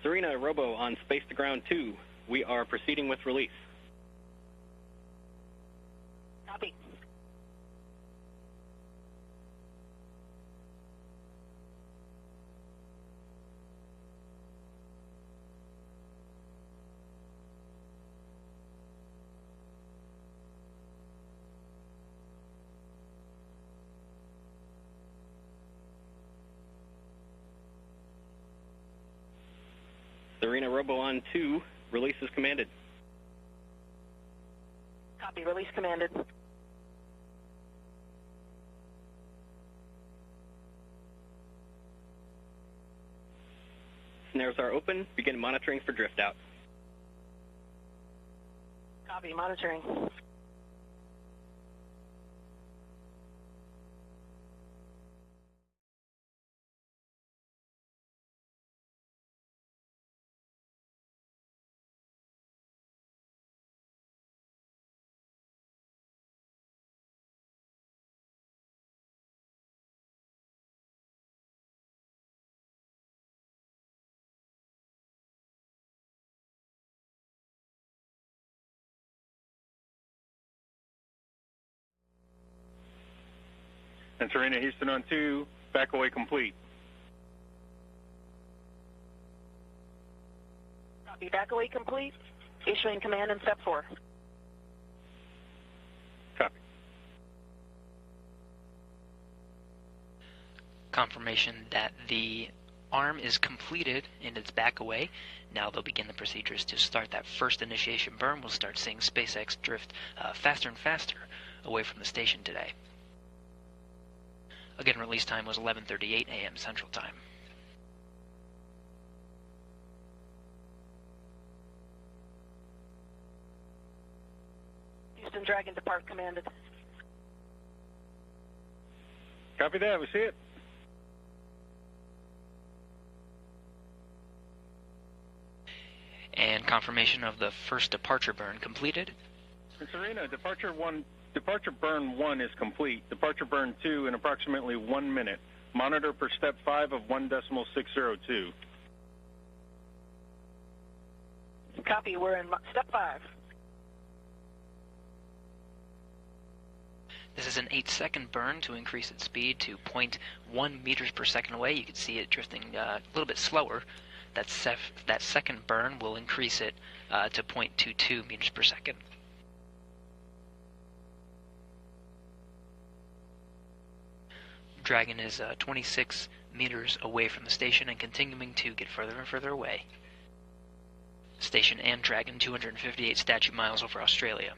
Serena Robo on Space to Ground 2. We are proceeding with release. Copy. Serena Robo on 2. Release is commanded. Copy. Release commanded. Snares are open. Begin monitoring for drift out. Copy. Monitoring. And Serena Houston on 2, back away complete. Copy. Back away complete. Issuing command in step 4. Copy. Confirmation that the arm is completed and it's back away. Now they'll begin the procedures to start that first initiation burn. We'll start seeing SpaceX drift faster and faster away from the station today. Again, release time was 11:38 a.m. Central Time. Houston Dragon depart commanded. Copy that, we see it. And confirmation of the first departure burn completed. And Serena, Departure burn 1 is complete. Departure burn 2 in approximately 1 minute. Monitor per step 5 of 1.602. Copy. We're in step 5. This is an 8-second burn to increase its speed to 0.1 meters per second away. You can see it drifting a little bit slower. That second burn will increase it to 0.22 meters per second. Dragon is 26 meters away from the station and continuing to get further and further away. Station and Dragon 258 statute miles over Australia.